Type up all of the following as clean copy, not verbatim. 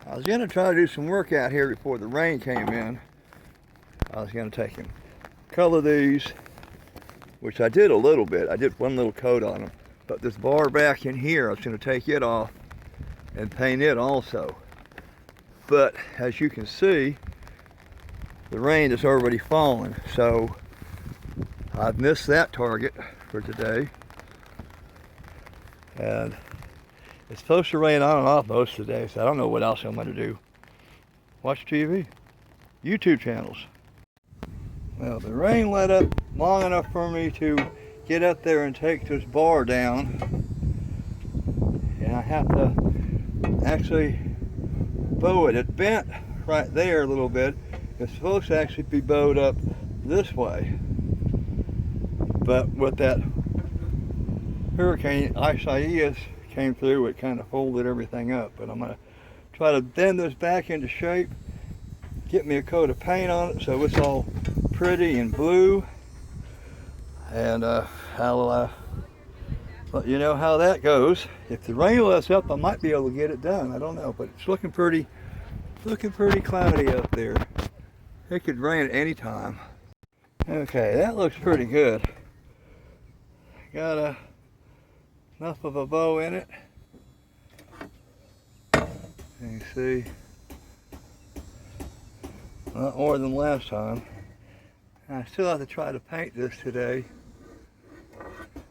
I was gonna try to do some work out here before the rain came in. I was gonna take and color these, which I did a little bit. I did one little coat on them. But this bar back in here, I was gonna take it off and paint it also. But as you can see, the rain is already falling, so I've missed that target for today. And it's supposed to rain on and off most of the day, so I don't know what else I'm going to do. Watch TV, YouTube channels. Well, the rain let up long enough for me to get up there and take this bar down. And I have to actually bow it. It bent right there a little bit. It's supposed to actually be bowed up this way. But with that Hurricane Isaias came through, it kind of folded everything up. But I'm going to try to bend this back into shape, get me a coat of paint on it so it's all pretty and blue. And I'll let you know how that goes. If the rain lets up, I might be able to get it done. I don't know, but it's looking pretty cloudy up there. It could rain at any time. Okay, that looks pretty good. Got enough of a bow in it. You see, not more than last time. I still have to try to paint this today.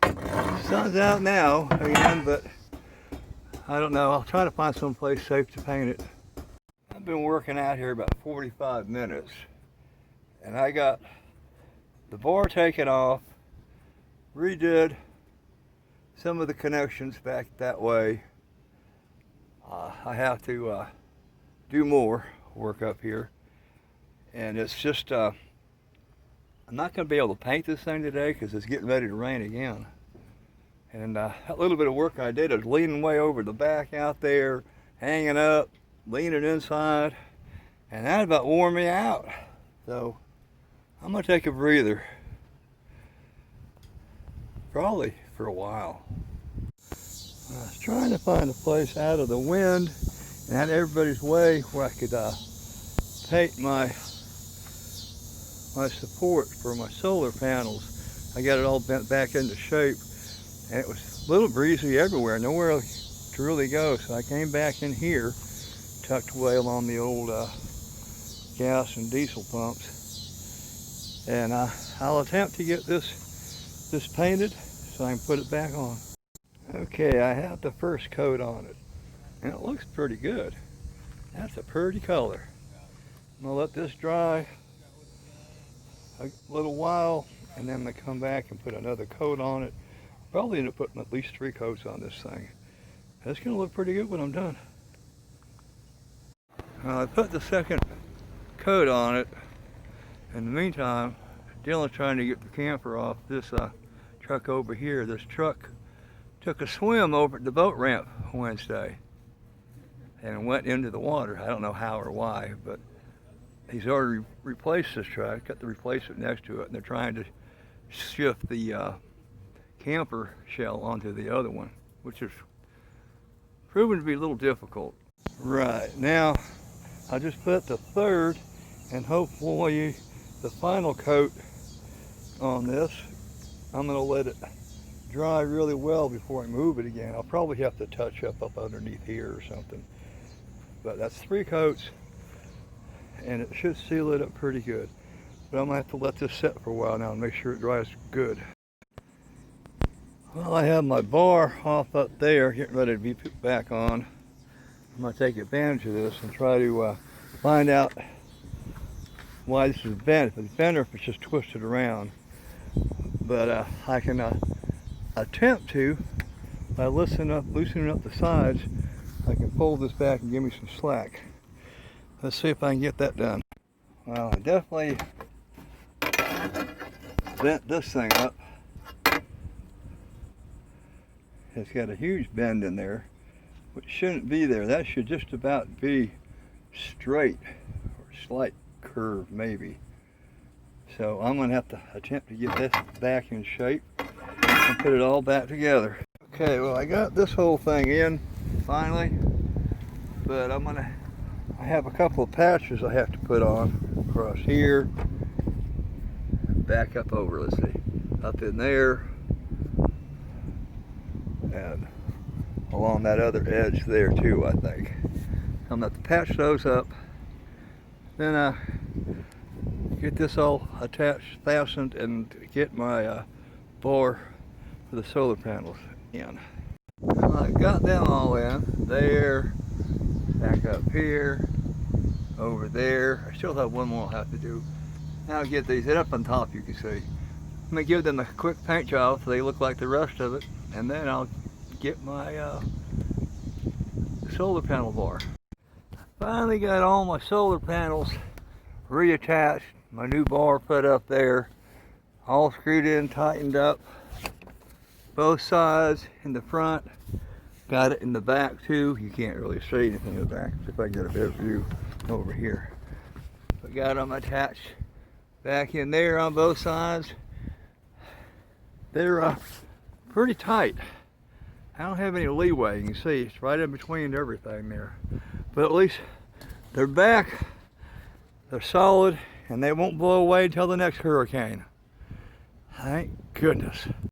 The sun's out now again, but I don't know. I'll try to find some place safe to paint it. I've been working out here about 45 minutes, and I got the bar taken off, redid some of the connections back that way. I have to do more work up here, and it's just I'm not going to be able to paint this thing today because it's getting ready to rain again. And that little bit of work I did is leaning way over the back out there, hanging up, leaning inside, and that about wore me out. So I'm going to take a breather, probably for a while. I was trying to find a place out of the wind and out of everybody's way where I could paint my support for my solar panels. I got it all bent back into shape, and it was a little breezy everywhere, nowhere to really go. So I came back in here, tucked away along the old gas and diesel pumps, and I'll attempt to get this painted so I can put it back on. Okay, I have the first coat on it, and it looks pretty good. That's a pretty color. I'm gonna let this dry a little while, and then I'm gonna come back and put another coat on it. Probably end up putting at least 3 coats on this thing. That's gonna look pretty good when I'm done. I put the second coat on it. In the meantime, Dylan's trying to get the camper off this truck over here. This truck took a swim over at the boat ramp Wednesday and went into the water. I don't know how or why, but he's already replaced this truck, got the replacement next to it, and they're trying to shift the camper shell onto the other one, which is proven to be a little difficult. Right, now I just put the third and hopefully the final coat on this. I'm going to let it dry really well before I move it again. I'll probably have to touch up underneath here or something. But that's 3 coats, and it should seal it up pretty good. But I'm going to have to let this set for a while now and make sure it dries good. Well, I have my bar off up there, getting ready to be put back on. I'm going to take advantage of this and try to find out why this is bent. If it's bent or if it's just twisted around. But I can attempt to, by loosening up the sides, I can fold this back and give me some slack. Let's see if I can get that done. Well, I definitely bent this thing up. It's got a huge bend in there, which shouldn't be there. That should just about be straight, or slight curve maybe. So I'm going to have to attempt to get this back in shape and put it all back together. Okay, well, I got this whole thing in finally, but I'm going to I have a couple of patches I have to put on across here, back up over, let's see, up in there, and along that other edge there too, I think. I'm going to have to patch those up. Then I get this all attached, fastened, and get my bar for the solar panels in. Well, I got them all in. There, back up here, over there. I still have one more I'll have to do. Now I'll get these up on top, you can see. I'm going to give them a quick paint job so they look like the rest of it, and then I'll get my solar panel bar. Finally got all my solar panels reattached, my new bar put up there, all screwed in, tightened up, both sides in the front, got it in the back too. You can't really see anything in the back, if I can get a better view over here. But got them attached back in there on both sides. They're pretty tight. I don't have any leeway. You can see it's right in between everything there. But at least they're back, they're solid, and they won't blow away until the next hurricane. Thank goodness.